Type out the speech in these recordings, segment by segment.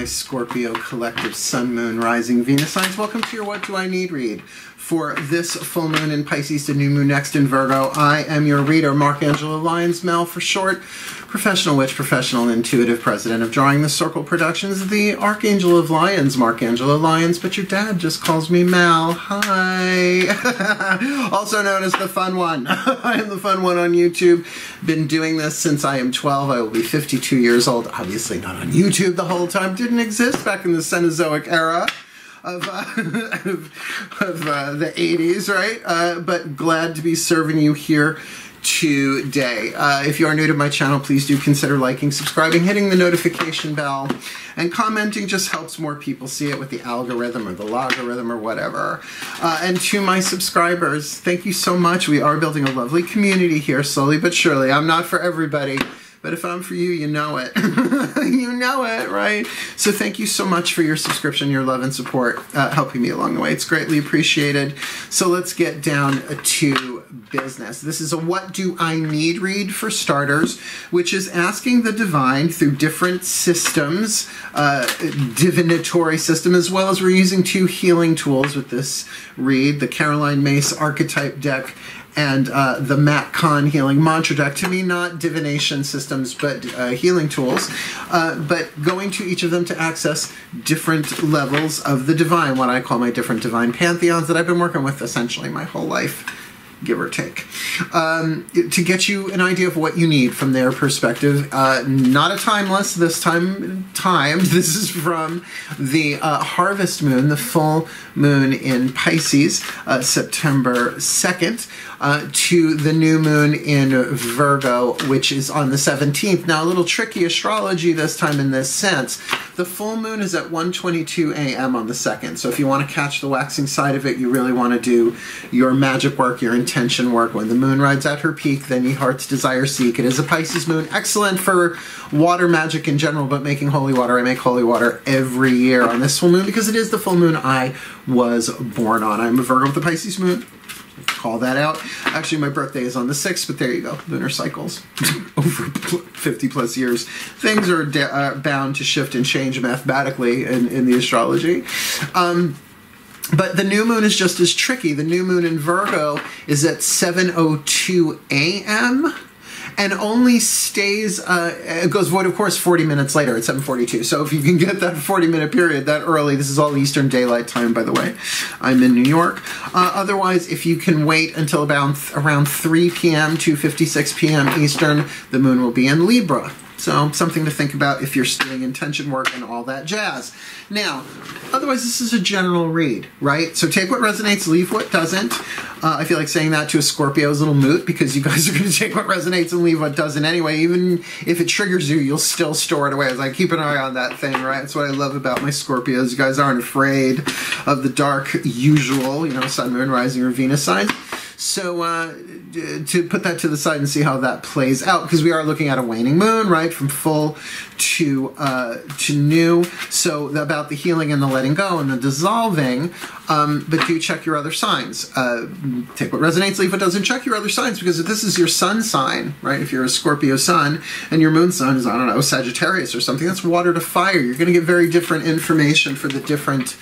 my Scorpio collective Sun, Moon, Rising, Venus signs. Welcome to your What Do I Need read for this full moon in Pisces to new moon next in Virgo. I am your reader, Mark Angelo, Lyons, Mel for short, professional witch, professional intuitive, president of Drawing the Circle Productions, the Archangel of Lyons, Mark Angelo Lyons, but your dad just calls me Mal. Hi. Also known as the Fun One. I am the Fun One on YouTube. Been doing this since I am 12. I will be 52 years old. Obviously not on YouTube the whole time. Didn't exist back in the Cenozoic era of the 80s, right? But glad to be serving you here today. If you are new to my channel, please do consider liking, subscribing, hitting the notification bell, and commenting just helps more people see it with the algorithm or the logarithm or whatever. And to my subscribers, thank you so much. We are building a lovely community here, slowly but surely. I'm not for everybody, but if I'm for you, you know it. You know it, right? So thank you so much for your subscription, your love and support, helping me along the way. It's greatly appreciated. So let's get down to business. This is a What Do I Need read for starters, which is asking the divine through different systems, divinatory system, as well as we're using two healing tools with this read, the Caroline Myss archetype deck and the Matt Kahn Healing Mantra deck. To me, not divination systems, but healing tools. But going to each of them to access different levels of the divine, what I call my different divine pantheons that I've been working with essentially my whole life, give or take, to get you an idea of what you need from their perspective. Not a timeless this time timed. This is from the harvest moon, the full moon in Pisces, September 2nd, to the new moon in Virgo, which is on the 17th. Now, a little tricky astrology this time in this sense. The full moon is at 1:22 a.m. on the 2nd. So if you want to catch the waxing side of it, you really want to do your magic work, your intention work. When the moon rides at her peak, then ye heart's desire seek. It is a Pisces moon, excellent for water magic in general, but making holy water. I make holy water every year on this full moon because it is the full moon I was born on. I'm a Virgo with a Pisces moon. Call that out. Actually, my birthday is on the 6th, but there you go. Lunar cycles. Over 50 plus years. Things are bound to shift and change mathematically in the astrology. But the new moon is just as tricky. The new moon in Virgo is at 7:02 a.m. and only stays, it goes void, of course, 40 minutes later at 7:42. So if you can get that 40-minute period that early, this is all Eastern Daylight Time, by the way. I'm in New York. Otherwise, if you can wait until about around 3 p.m. to 2:56 p.m. Eastern, the moon will be in Libra. So something to think about if you're doing intention work and all that jazz. Now, otherwise, this is a general read, right? So take what resonates, leave what doesn't. I feel like saying that to a Scorpio is a little moot because you guys are going to take what resonates and leave what doesn't anyway. Even if it triggers you, you'll still store it away. It's like, keep an eye on that thing, right? That's what I love about my Scorpios. You guys aren't afraid of the dark usual, you know, Sun, Moon, Rising, or Venus signs. So to put that to the side and see how that plays out, because we are looking at a waning moon, right, from full to new. So about the healing and the letting go and the dissolving. But do check your other signs. Take what resonates, leave what doesn't. Check your other signs, because if this is your sun sign, right, if you're a Scorpio sun and your moon sign is, I don't know, Sagittarius or something, that's water to fire. You're going to get very different information for the different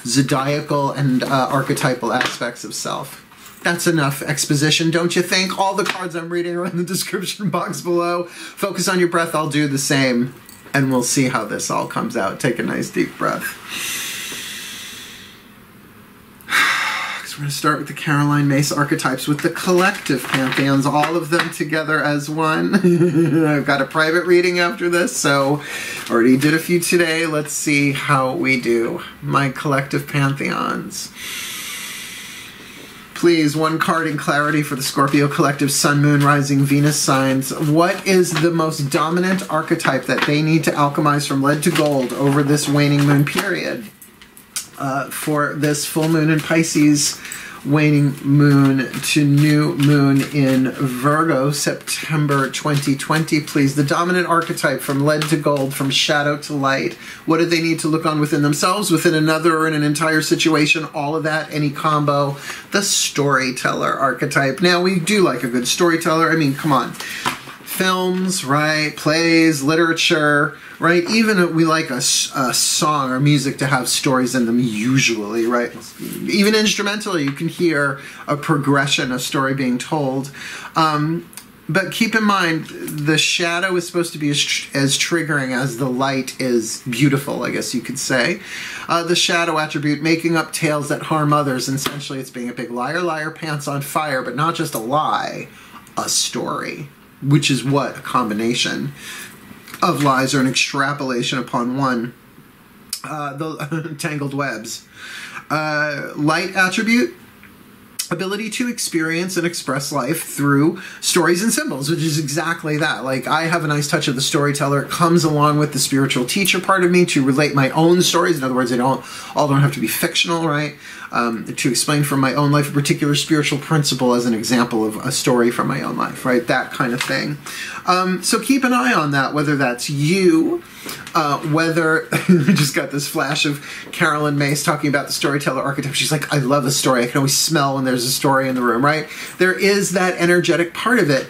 zodiacal and archetypal aspects of self. That's enough exposition, don't you think? All the cards I'm reading are in the description box below. Focus on your breath. I'll do the same, and we'll see how this all comes out. Take a nice deep breath. We're going to start with the Caroline Myss archetypes with the collective pantheons, all of them together as one. I've got a private reading after this, so already did a few today. Let's see how we do. My collective pantheons. Please, one card in clarity for the Scorpio collective Sun, Moon, Rising, Venus signs. What is the most dominant archetype that they need to alchemize from lead to gold over this waning moon period? For this full moon in Pisces, waning moon to new moon in Virgo, September 2020, please. The dominant archetype from lead to gold, from shadow to light. What do they need to look on within themselves, within another, or in an entire situation? All of that, any combo. The storyteller archetype. Now, we do like a good storyteller. I mean, come on. films, right? Plays, literature, right? Even we like a song or music to have stories in them usually, right? Even instrumentally, you can hear a progression, a story being told. But keep in mind, the shadow is supposed to be as triggering as the light is beautiful, I guess you could say. The shadow attribute, making up tales that harm others. And essentially, it's being a big liar, liar, pants on fire, but not just a lie, a story, which is what a combination of lies or an extrapolation upon one. The tangled webs. Light attribute, ability to experience and express life through stories and symbols, which is exactly that. Like, I have a nice touch of the storyteller. It comes along with the spiritual teacher part of me to relate my own stories. In other words, they all don't have to be fictional, right? To explain from my own life a particular spiritual principle as an example of a story from my own life, right? That kind of thing. So keep an eye on that, whether that's you, whether we just got this flash of Carolyn Mace talking about the storyteller archetype. She's like, I love a story. I can always smell when there's a story in the room, right? There is that energetic part of it.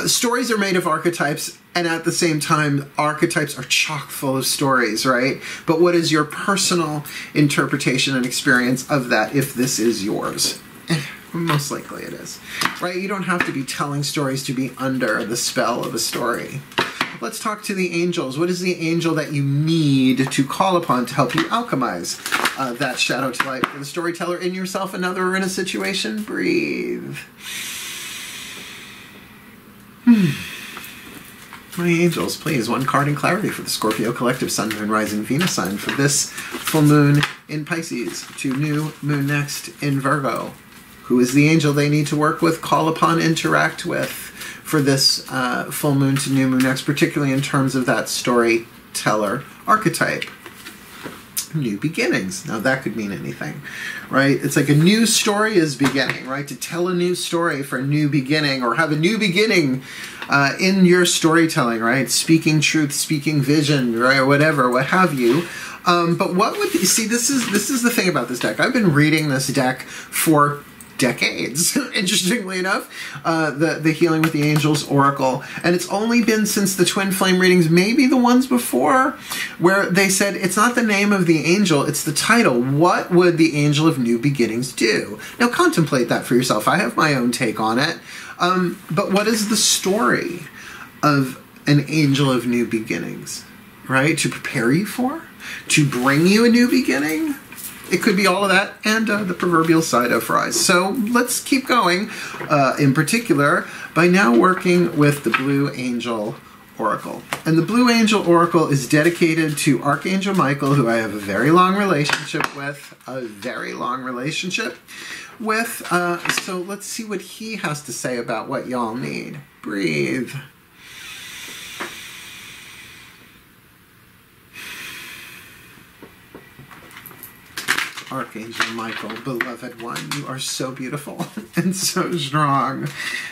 Stories are made of archetypes, and at the same time, archetypes are chock full of stories, right? But what is your personal interpretation and experience of that, if this is yours? Most likely it is, right? You don't have to be telling stories to be under the spell of a story. Let's talk to the angels. What is the angel that you need to call upon to help you alchemize that shadow to light? For the storyteller, in yourself, another, or in a situation, breathe. My angels, please, one card in clarity for the Scorpio collective Sun, Moon, Rising, Venus sign for this full moon in Pisces to new moon next in Virgo. Who is the angel they need to work with, call upon, interact with for this full moon to new moon next, particularly in terms of that storyteller archetype? New beginnings. Now that could mean anything, right? It's like a new story is beginning, right? To tell a new story for a new beginning, or have a new beginning in your storytelling, right? Speaking truth, speaking vision, right? Or whatever, what have you. But what would you see? This is the thing about this deck. I've been reading this deck for decades, interestingly enough, the Healing with the Angels Oracle. And it's only been since the Twin Flame readings, maybe the ones before, where they said it's not the name of the angel, it's the title. What would the angel of new beginnings do? Now contemplate that for yourself. I have my own take on it. But what is the story of an angel of new beginnings, right? To prepare you for? To bring you a new beginning? It could be all of that and the proverbial side of fries. So let's keep going, in particular, by now working with the Blue Angel Oracle. And the Blue Angel Oracle is dedicated to Archangel Michael, who I have a very long relationship with. So let's see what he has to say about what y'all need. Breathe. Archangel Michael, beloved one, you are so beautiful and so strong,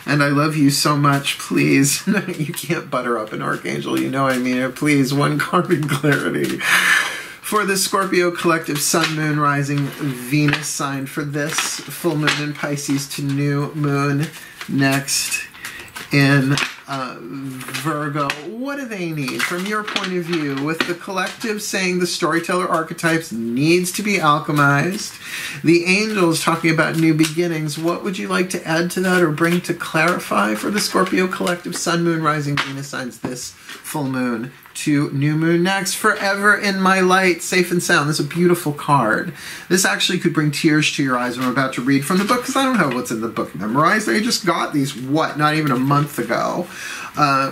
and I love you so much. Please, you can't butter up an archangel, you know what I mean. Please, one card in clarity for the Scorpio collective Sun, Moon, Rising, Venus sign for this full moon in Pisces to new moon next in Virgo. What do they need from your point of view, with the collective saying the storyteller archetypes needs to be alchemized, the angels talking about new beginnings? What would you like to add to that or bring to clarify for the Scorpio collective Sun, Moon, Rising, Venus signs this full moon to new moon next? Forever in my light, safe and sound. This is a beautiful card. This actually could bring tears to your eyes when I'm about to read from the book, because I don't have what's in the book memorized. I just got these, not even a month ago.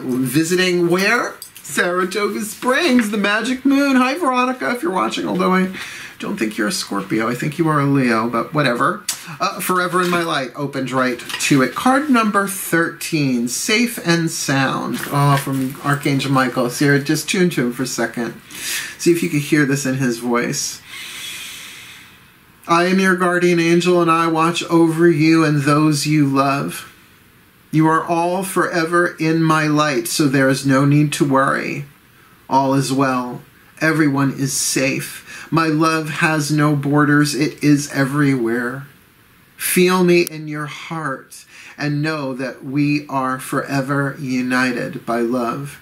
Visiting where? Saratoga Springs, the magic moon. Hi, Veronica, if you're watching, although I don't think you're a Scorpio. I think you are a Leo, but whatever. Forever in my light opened right to it. Card number 13, safe and sound. Oh, from Archangel Michael. Sarah, just tune to him for a second. See if you can hear this in his voice. I am your guardian angel, and I watch over you and those you love. You are all forever in my light, so there is no need to worry. All is well. Everyone is safe. My love has no borders. It is everywhere. Feel me in your heart and know that we are forever united by love.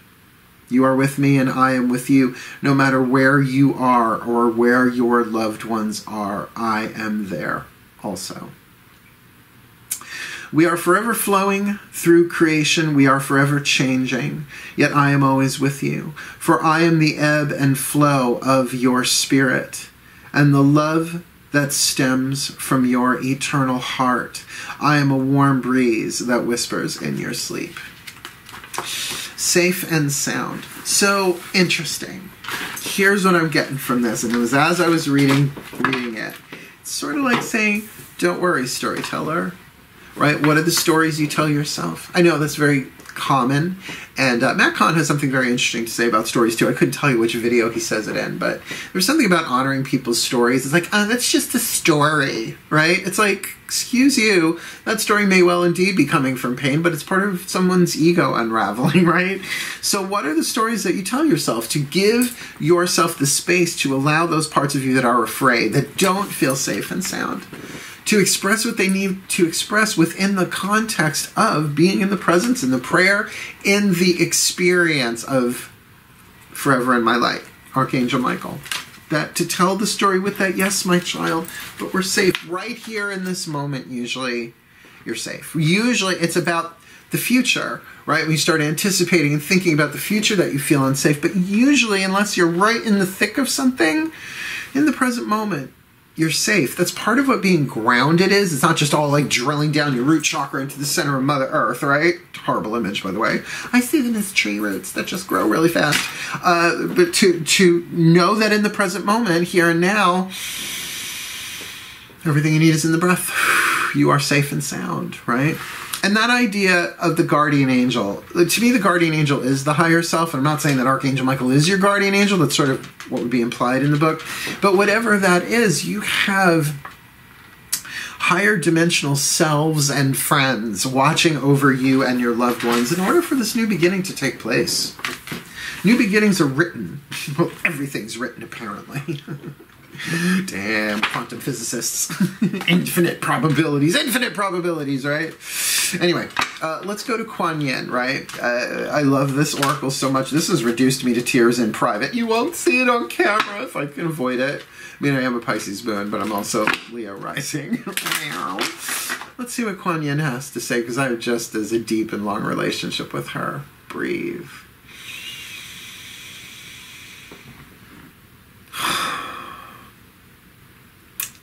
You are with me and I am with you. No matter where you are or where your loved ones are, I am there also. We are forever flowing through creation. We are forever changing. Yet I am always with you. For I am the ebb and flow of your spirit and the love that stems from your eternal heart. I am a warm breeze that whispers in your sleep. Safe and sound. So interesting. Here's what I'm getting from this, and it was as I was reading it. It's sort of like saying, don't worry, storyteller. Right? What are the stories you tell yourself? I know that's very common, and Matt Kahn has something very interesting to say about stories too. I couldn't tell you which video he says it in, but there's something about honoring people's stories. It's like, that's just a story, right? It's like, excuse you, that story may well indeed be coming from pain, but it's part of someone's ego unraveling, right? So what are the stories that you tell yourself to give yourself the space to allow those parts of you that are afraid, that don't feel safe and sound, to express what they need to express within the context of being in the presence, in the prayer, in the experience of forever in my light, Archangel Michael. That to tell the story with that, yes, my child, but we're safe right here in this moment. Usually you're safe. Usually it's about the future, right? When you start anticipating and thinking about the future that you feel unsafe, but usually unless you're right in the thick of something, in the present moment, you're safe. That's part of what being grounded is. It's not just all like drilling down your root chakra into the center of Mother Earth, right? Horrible image, by the way. I see them as tree roots that just grow really fast. But to know that in the present moment, here and now, everything you need is in the breath. You are safe and sound, right? And that idea of the guardian angel, to me, the guardian angel is the higher self. And I'm not saying that Archangel Michael is your guardian angel. That's sort of what would be implied in the book. But whatever that is, you have higher dimensional selves and friends watching over you and your loved ones in order for this new beginning to take place. New beginnings are written. Well, everything's written, apparently. Damn, quantum physicists. Infinite probabilities, right? Anyway, let's go to Kuan Yin, right? I love this oracle so much. This has reduced me to tears in private. You won't see it on camera if I can avoid it. I mean, I am a Pisces moon, but I'm also Leo rising. Let's see what Kuan Yin has to say, because I have just as a deep and long relationship with her. Breathe.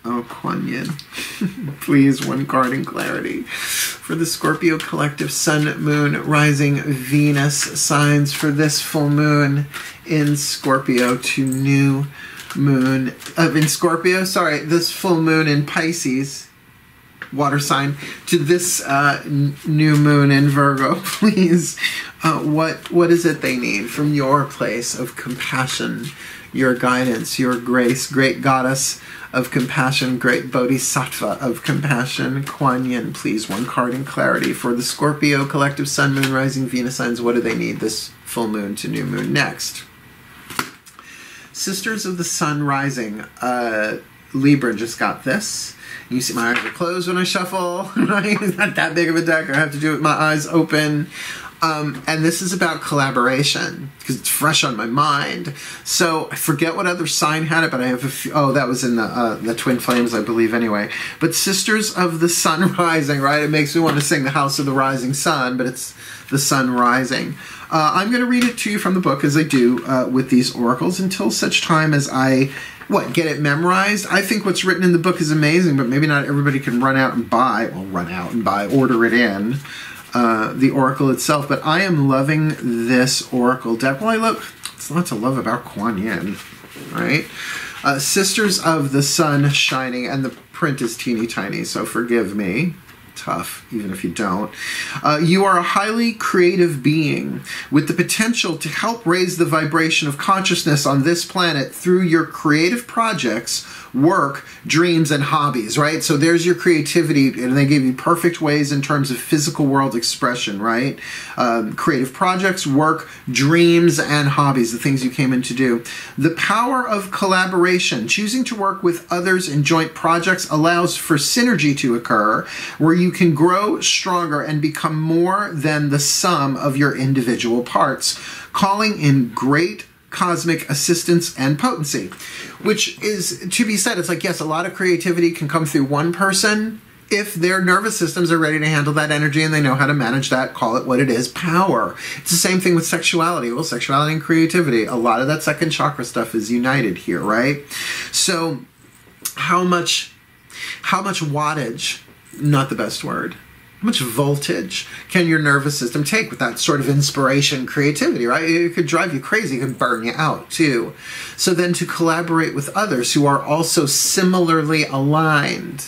Oh, Kuan Yin. Please, one card in clarity. For the Scorpio collective Sun, Moon, Rising, Venus signs for this full moon in Scorpio to new moon. In Scorpio, sorry, this full moon in Pisces, water sign, to this new moon in Virgo, please. What is it they need from your place of compassion, your guidance, your grace, great goddess of compassion, great bodhisattva of compassion, Kuan Yin, please, one card in clarity. For the Scorpio collective Sun, Moon, Rising, Venus signs, what do they need this full moon to new moon? Next. Sisters of the Sun Rising, Libra just got this. You see my eyes are closed when I shuffle, right? It's not that big of a deck. I have to do it with my eyes open. And this is about collaboration, because it's fresh on my mind. So I forget what other sign had it, but I have a few. Oh, that was in the Twin Flames, I believe, anyway. But Sisters of the Sun Rising, right? It makes me want to sing the House of the Rising Sun, but it's the Sun Rising. I'm going to read it to you from the book, as I do with these oracles, until such time as I, get it memorized? I think what's written in the book is amazing, but maybe not everybody can run out and buy, order it in. The oracle itself, but I am loving this oracle deck. Well, it's a lot to love about Kuan Yin, right? Sisters of the Sun Shining, and the print is teeny tiny, so forgive me. Tough, even if you don't. You are a highly creative being with the potential to help raise the vibration of consciousness on this planet through your creative projects, work, dreams, and hobbies, right? So there's your creativity, and they gave you perfect ways in terms of physical world expression, right? Creative projects, work, dreams, and hobbies, the things you came in to do. The power of collaboration. Choosing to work with others in joint projects allows for synergy to occur, where you can grow stronger and become more than the sum of your individual parts, calling in great cosmic assistance and potency. Which is to be said, it's like, yes, a lot of creativity can come through one person if their nervous systems are ready to handle that energy and they know how to manage that. Call it what it is, power. It's the same thing with sexuality. Well, sexuality and creativity, a lot of that second chakra stuff is united here, right? So how much wattage, not the best word, how much voltage can your nervous system take with that sort of inspiration, creativity, right? It could drive you crazy, it can burn you out too. So then to collaborate with others who are also similarly aligned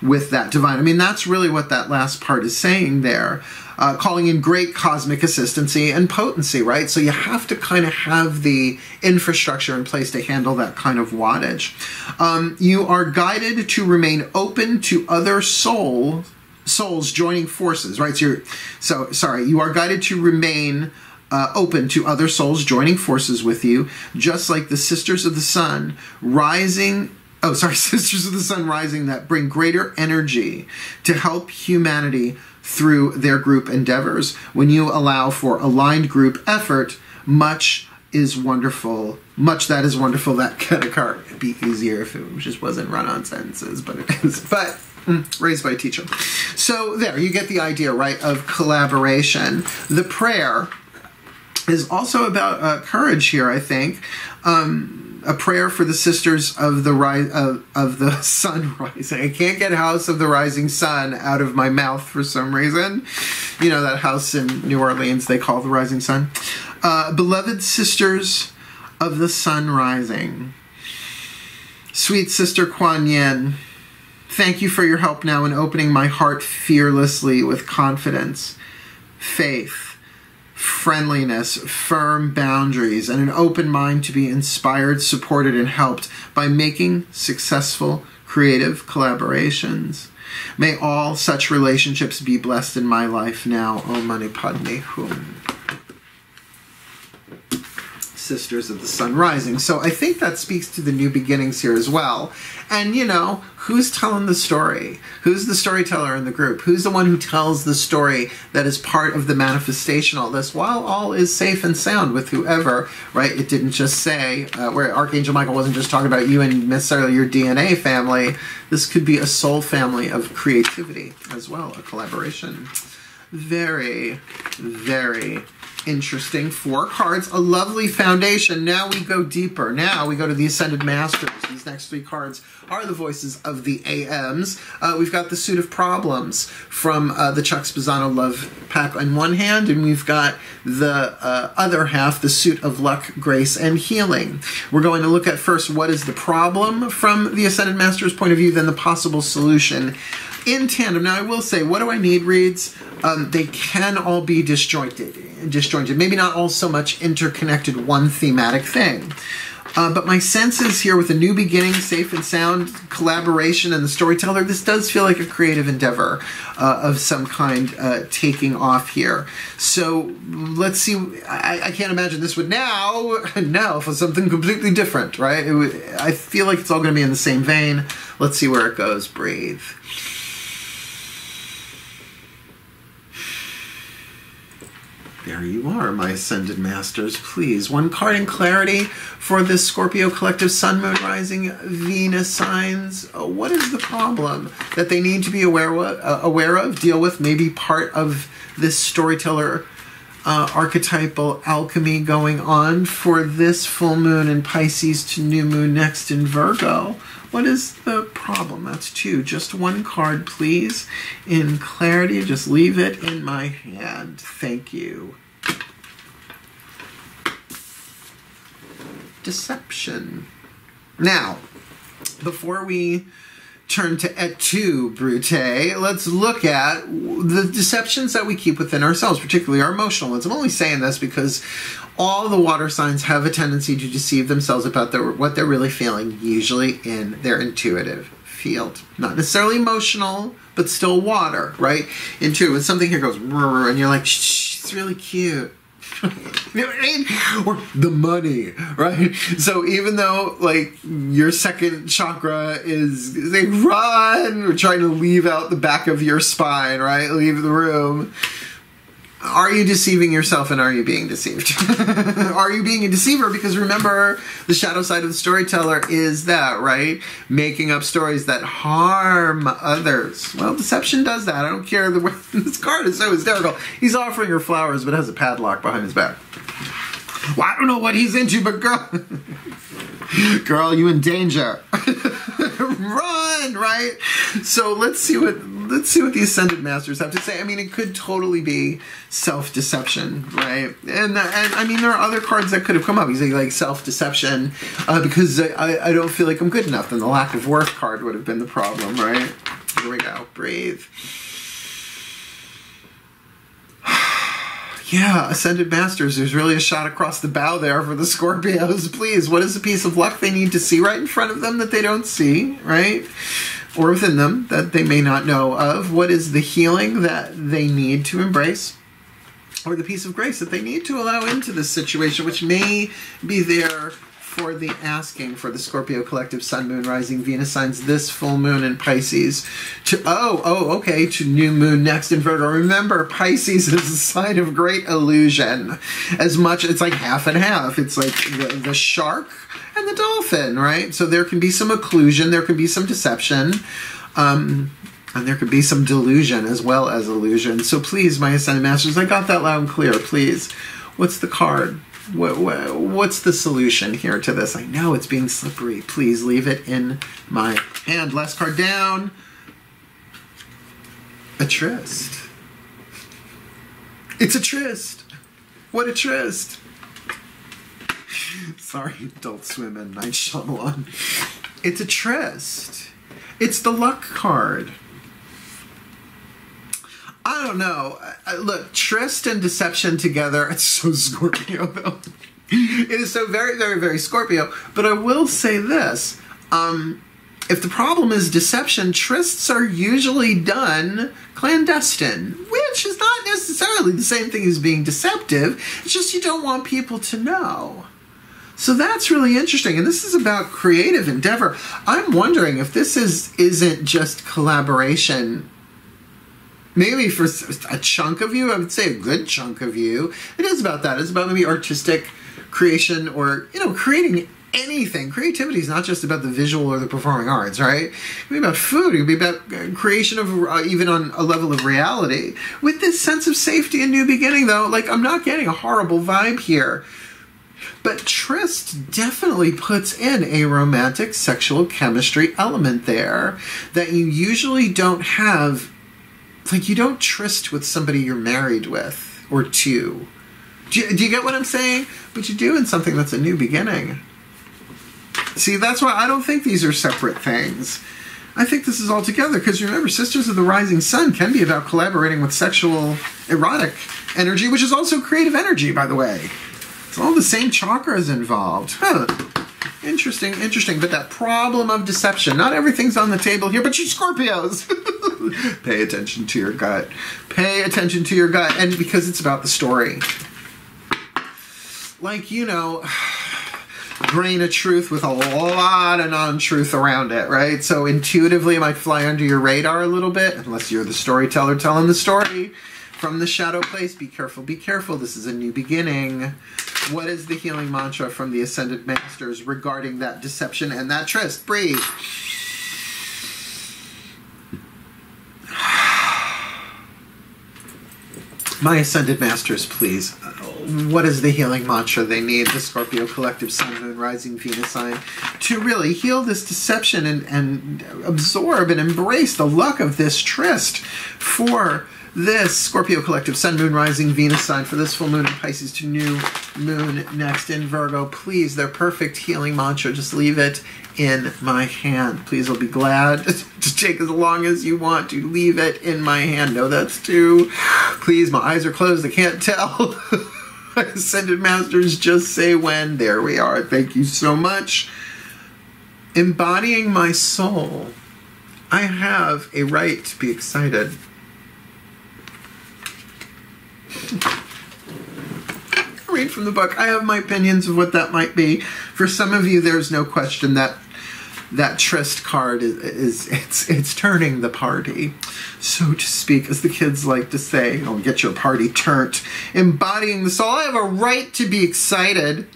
with that divine. I mean, that's really what that last part is saying there. Calling in great cosmic assistancy and potency, right? So you have to kind of have the infrastructure in place to handle that kind of wattage. You are guided to remain open to other souls joining forces, right? You are guided to remain open to other souls joining forces with you, just like the Sisters of the Sun rising. Sisters of the Sun rising that bring greater energy to help humanity through their group endeavors. When you allow for aligned group effort, much is wonderful. Much that is wonderful that can occur. It'd be easier if it just wasn't run on sentences, but it is. But raised by a teacher. So there, you get the idea, right, of collaboration. The prayer is also about courage here, I think. A prayer for the Sisters of the Sun Rising. I can't get House of the Rising Sun out of my mouth for some reason. You know, that house in New Orleans they call the Rising Sun. Beloved Sisters of the Sun Rising. Sweet Sister Kuan Yin, thank you for your help now in opening my heart fearlessly with confidence, faith, friendliness, firm boundaries, and an open mind to be inspired, supported, and helped by making successful creative collaborations. May all such relationships be blessed in my life now. Om Mani Padme Hum. Sisters of the Sun Rising. So I think that speaks to the new beginnings here as well. And, you know, who's telling the story? Who's the storyteller in the group? Who's the one who tells the story that is part of the manifestation, all this, while all is safe and sound with whoever, right? It didn't just say, where Archangel Michael wasn't just talking about you and necessarily your DNA family. This could be a soul family of creativity as well, a collaboration. Very, very interesting. 4 cards, a lovely foundation. Now we go deeper. Now we go to the Ascended Masters. These next 3 cards are the voices of the AMs. We've got the Suit of Problems from the Chuck Spezzano Love Pack on one hand, and we've got the other half, the Suit of Luck, Grace, and Healing. We're going to look at first what is the problem from the Ascended Masters' point of view, then the possible solution in tandem. Now I will say, what do I need reads? They can all be disjointed. Maybe not all so much interconnected, one thematic thing. But my sense is here with a new beginning, safe and sound, collaboration, and the storyteller, this does feel like a creative endeavor of some kind taking off here. So let's see. I can't imagine this would now for something completely different, right? I feel like it's all going to be in the same vein. Let's see where it goes. Breathe. There you are, my Ascended Masters. Please, 1 card in clarity for this Scorpio collective Sun, Moon, Rising, Venus signs. What is the problem that they need to be aware of, deal with, maybe part of this storyteller archetypal alchemy going on for this full moon in Pisces to new moon next in Virgo? What is the problem? That's 2. Just 1 card, please. In clarity, just leave it in my hand. Thank you. Deception. Now, before we turn to et tu, Brute. Let's look at the deceptions that we keep within ourselves, particularly our emotional ones. I'm only saying this because all the water signs have a tendency to deceive themselves about what they're really feeling, usually in their intuitive field. Not necessarily emotional, but still water, right? Intuitive. When something here goes, and you're like, shh, it's really cute. You know what I mean? Or the money, right? So even though like your second chakra is saying run, or trying to leave out the back of your spine, right? Leave the room. Are you deceiving yourself, and are you being deceived? Are you being a deceiver? Because remember, the shadow side of the storyteller is that, right? Making up stories that harm others. Well, deception does that. I don't care the way this card is so hysterical. He's offering her flowers, but has a padlock behind his back. Well, I don't know what he's into, but girl, you in danger. Run, right? So let's see what the Ascended Masters have to say. I mean, it could totally be self-deception, right? And I mean, there are other cards that could have come up. You say like self-deception because I don't feel like I'm good enough. Then the lack of worth card would have been the problem, right? Here we go. Breathe. Yeah, Ascended Masters, there's really a shot across the bow there for the Scorpios. Please, what is the piece of luck they need to see right in front of them that they don't see, right? Or within them that they may not know of? What is the healing that they need to embrace? Or the piece of grace that they need to allow into this situation, which may be there for the asking for the Scorpio collective Sun, Moon, Rising, Venus signs this full moon in Pisces to to new moon next in Virgo. Remember, Pisces is a sign of great illusion. As much, it's like half and half. It's like the shark and the dolphin, right? So there can be some occlusion, there can be some deception, and there could be some delusion as well as illusion. So please, my Ascended Masters, I got that loud and clear. Please, what's the card? What's the solution here to this? I know it's being slippery. Please leave it in my hand. Last card down. A tryst. It's a tryst. What a tryst. Sorry, Adult Swim and Night Shyamalan. It's a tryst. It's the luck card. I don't know. Look, tryst and deception together, it's so Scorpio, though. It is so very, very, very Scorpio. But I will say this. If the problem is deception, trysts are usually done clandestine, which is not necessarily the same thing as being deceptive. It's just you don't want people to know. So that's really interesting. And this is about creative endeavor. I'm wondering if this isn't just collaboration. Maybe for a chunk of you, I would say a good chunk of you, it is about that. It's about maybe artistic creation or, creating anything. Creativity is not just about the visual or the performing arts, right? It can be about food. It can be about creation of even on a level of reality. With this sense of safety and new beginning, though, like I'm not getting a horrible vibe here. But tryst definitely puts in a romantic sexual chemistry element there that you usually don't have. It's like you don't tryst with somebody you're married with or to. Do you get what I'm saying? But you do in something that's a new beginning. See, that's why I don't think these are separate things. I think this is all together because remember, Sisters of the Rising Sun can be about collaborating with sexual, erotic energy, which is also creative energy, by the way. It's all the same chakras involved. Huh. Interesting, interesting. But that problem of deception, not everything's on the table here, but you Scorpios. Pay attention to your gut. Pay attention to your gut. And because it's about the story. Like, grain of truth with a lot of non-truth around it, right? So intuitively it might fly under your radar a little bit, unless you're the storyteller telling the story. From the shadow place, be careful, be careful. This is a new beginning. What is the healing mantra from the Ascended Masters regarding that deception and that tryst? Breathe. My Ascended Masters, please. What is the healing mantra they need, the Scorpio collective Sun, Moon, Rising, Venus sign, to really heal this deception and absorb and embrace the luck of this tryst for this Scorpio collective Sun, Moon, Rising, Venus sign for this full moon in Pisces to new moon next in Virgo. Please, their perfect healing mantra, just leave it in my hand. Please, I'll be glad to take as long as you want to leave it in my hand. No, that's two. Please, my eyes are closed. I can't tell. Ascended Masters, just say when. There we are. Thank you so much. Embodying my soul, I have a right to be excited. I read from the book. I have my opinions of what that might be. For some of you, there's no question that that tryst card it's turning the party, so to speak, as the kids like to say. Oh, get your party turned. Embodying the soul. I have a right to be excited.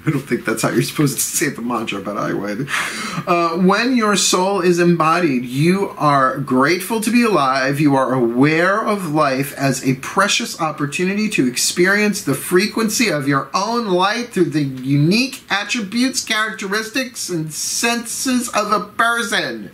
I don't think that's how you're supposed to say the mantra, but I would. When your soul is embodied, you are grateful to be alive. You are aware of life as a precious opportunity to experience the frequency of your own light through the unique attributes, characteristics, and senses of a person.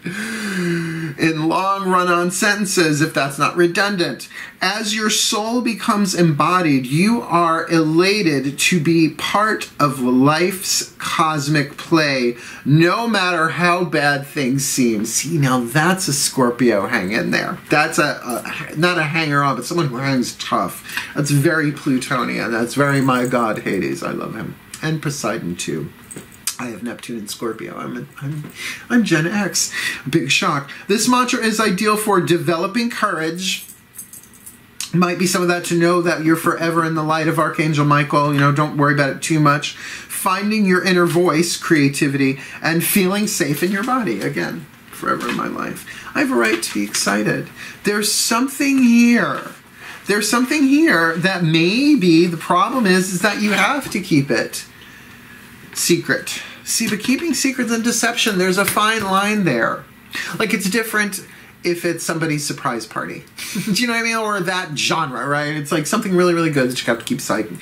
In long run-on sentences, if that's not redundant. As your soul becomes embodied, you are elated to be part of life's cosmic play, no matter how bad things seem. See, now that's a Scorpio hang in there. That's not a hanger-on, but someone who hangs tough. That's very Plutonian. That's very my god, Hades. I love him. And Poseidon, too. I have Neptune in Scorpio. I'm Gen X. Big shock. This mantra is ideal for developing courage. Might be some of that to know that you're forever in the light of Archangel Michael. You know, don't worry about it too much. Finding your inner voice, creativity, and feeling safe in your body. Again, forever in my life. I have a right to be excited. There's something here. There's something here that maybe the problem is that you have to keep it secret. See, but keeping secrets and deception, there's a fine line there. Like, it's different if it's somebody's surprise party. Do you know what I mean? Or that genre, right? It's like something really, really good that you have to keep citing.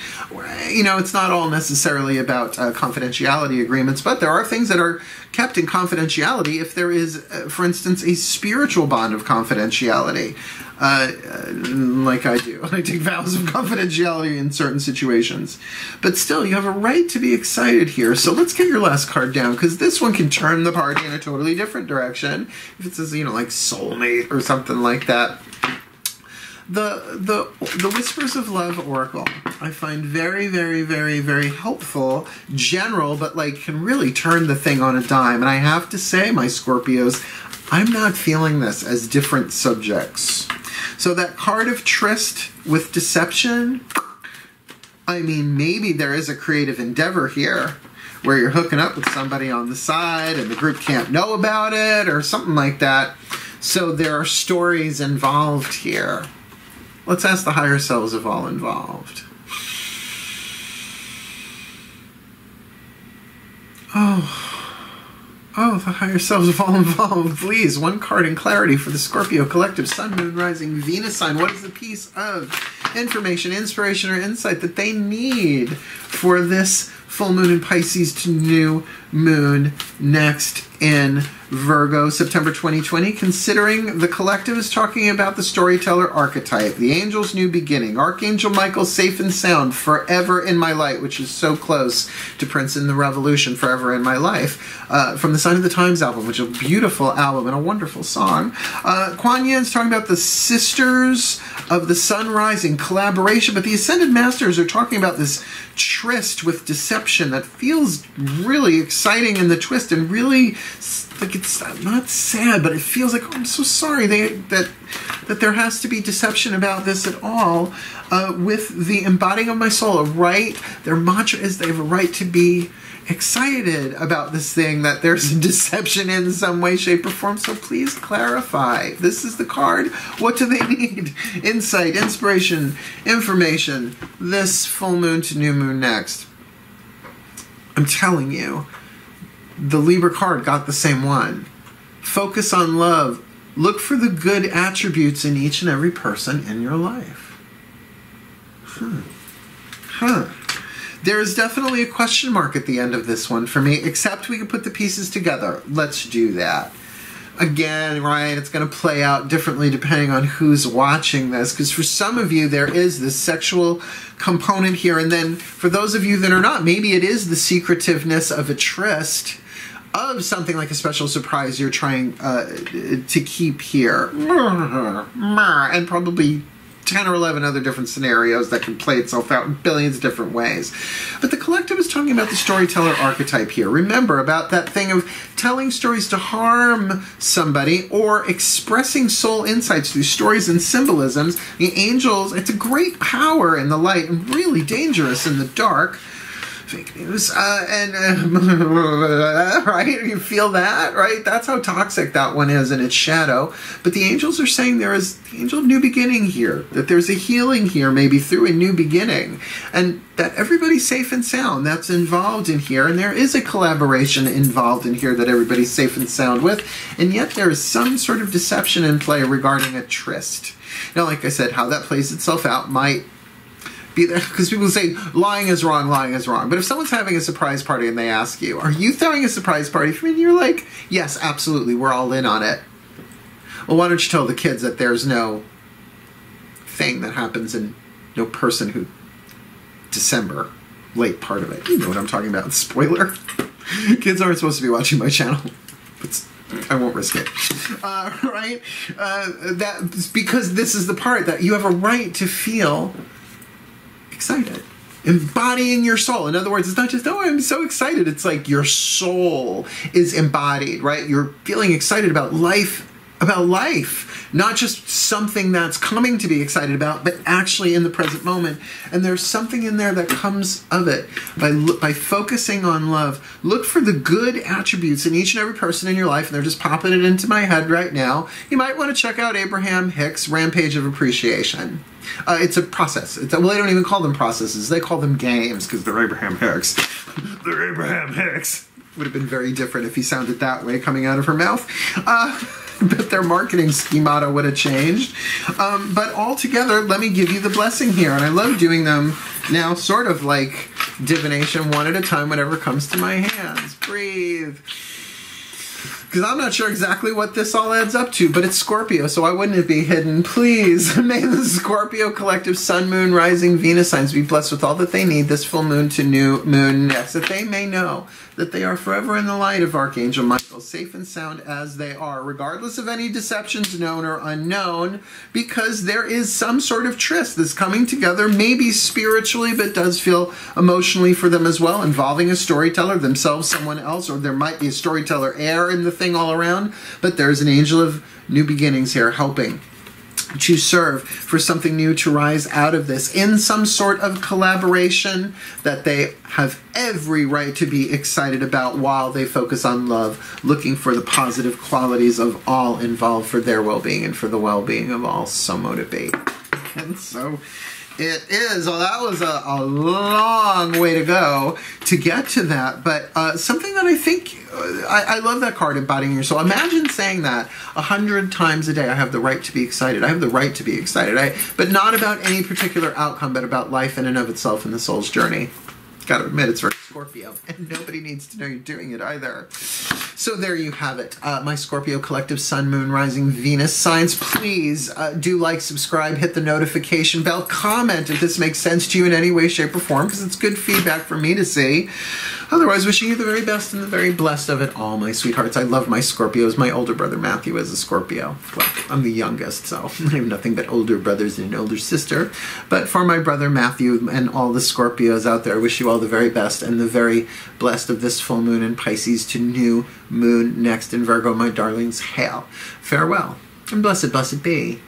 You know, it's not all necessarily about confidentiality agreements, but there are things that are kept in confidentiality if there is, for instance, a spiritual bond of confidentiality. Like I do. I take vows of confidentiality in certain situations. But still, you have a right to be excited here. So let's get your last card down, because this one can turn the party in a totally different direction. If it says, you know, like soulmate or something like that. The Whispers of Love Oracle I find very, very, very, very helpful, general, but like can really turn the thing on a dime. And I have to say, my Scorpios, I'm not feeling this as different subjects. So that card of tryst with deception, I mean, maybe there is a creative endeavor here where you're hooking up with somebody on the side and the group can't know about it or something like that. So there are stories involved here. Let's ask the higher selves of all involved. Oh, the higher selves of all involved. Please, one card in clarity for the Scorpio collective Sun, Moon, Rising, Venus sign. What is the piece of information, inspiration, or insight that they need for this full moon in Pisces to new moon next in Virgo, September 2020, considering the collective is talking about the storyteller archetype, the angel's new beginning, Archangel Michael safe and sound, forever in my light, which is so close to Prince in the Revolution, forever in my life, from the Sign of the Times album, which is a beautiful album and a wonderful song. Kuan Yin's talking about the Sisters of the Sun Rising collaboration, but the Ascended Masters are talking about this tryst with deception that feels really exciting in the twist and really, like, it's not sad, but it feels like, oh, I'm so sorry that there has to be deception about this at all. With the embodying of my soul, their mantra is they have a right to be excited about this thing, that there's a deception in some way, shape, or form. So please clarify. This is the card. What do they need? Insight, inspiration, information. This full moon to new moon next. I'm telling you, the Libra card got the same one. Focus on love. Look for the good attributes in each and every person in your life. There is definitely a question mark at the end of this one for me, except we can put the pieces together. Let's do that. again, right, it's going to play out differently depending on who's watching this, because for some of you there is this sexual component here, and then for those of you that are not, maybe it is the secretiveness of a tryst, of something like a special surprise you're trying to keep here. And probably 10 or 11 other different scenarios that can play itself out in billions of different ways. But the collective is talking about the storyteller archetype here. Remember about that thing of telling stories to harm somebody or expressing soul insights through stories and symbolisms. The angels, it's a great power in the light and really dangerous in the dark. Fake news, right? You feel that, right? That's how toxic that one is in its shadow. But the angels are saying there is the angel of new beginning here, that there's a healing here, maybe through a new beginning, and that everybody's safe and sound. That's involved in here, and there is a collaboration involved in here that everybody's safe and sound with, and yet there is some sort of deception in play regarding a tryst. Now, like I said, how that plays itself out might be there, because people say lying is wrong, lying is wrong. But if someone's having a surprise party and they ask you, are you throwing a surprise party for me? And you're like, yes, absolutely, we're all in on it. Well, why don't you tell the kids that there's no thing that happens in no person who December, late part of it. You know what I'm talking about. Spoiler. Kids aren't supposed to be watching my channel. But I won't risk it. Right? That's because this is the part that you have a right to feel excited. Embodying your soul. In other words, it's not just, oh, I'm so excited. It's like your soul is embodied, right? You're feeling excited about life, not just something that's coming to be excited about, but actually in the present moment. And there's something in there that comes of it. By focusing on love, look for the good attributes in each and every person in your life, and they're just popping it into my head right now. You might want to check out Abraham Hicks' Rampage of Appreciation. It's a process. Well, they don't even call them processes. They call them games because they're Abraham Hicks. They're Abraham Hicks. Would have been very different if he sounded that way coming out of her mouth. But their marketing schemata would have changed. But altogether, let me give you the blessing here. And I love doing them now sort of like divination, one at a time, whatever comes to my hands. Breathe. Because I'm not sure exactly what this all adds up to, but it's Scorpio, so why wouldn't it be hidden? Please, may the Scorpio collective sun, moon, rising, Venus signs be blessed with all that they need this full moon to new moon next, that they may know that they are forever in the light of Archangel Michael, safe and sound as they are, regardless of any deceptions known or unknown, because there is some sort of tryst that's coming together, maybe spiritually, but does feel emotionally for them as well, involving a storyteller, themselves, someone else, or there might be a storyteller heir in the thing all around, but there's an angel of new beginnings here helping to serve for something new to rise out of this in some sort of collaboration that they have every right to be excited about while they focus on love, looking for the positive qualities of all involved for their well-being and for the well-being of all. So motivate. And so it is. Well, that was a long way to go to get to that, but something that I think, I love that card, embodying your soul. Imagine saying that 100 times a day. I have the right to be excited. I have the right to be excited. But not about any particular outcome, but about life in and of itself and the soul's journey. Gotta admit, it's very Scorpio, and nobody needs to know you're doing it either. So there you have it. My Scorpio collective sun, moon, rising, Venus signs. Please do like, subscribe, hit the notification bell, comment if this makes sense to you in any way, shape, or form, because it's good feedback for me to see. Otherwise, wishing you the very best and the very blessed of it all, my sweethearts. I love my Scorpios. My older brother Matthew is a Scorpio. Well, I'm the youngest, so I have nothing but older brothers and an older sister. But for my brother Matthew and all the Scorpios out there, I wish you all the very best and the very blessed of this full moon in Pisces to new moon next in Virgo, my darlings. Hail. Farewell. And blessed, blessed be.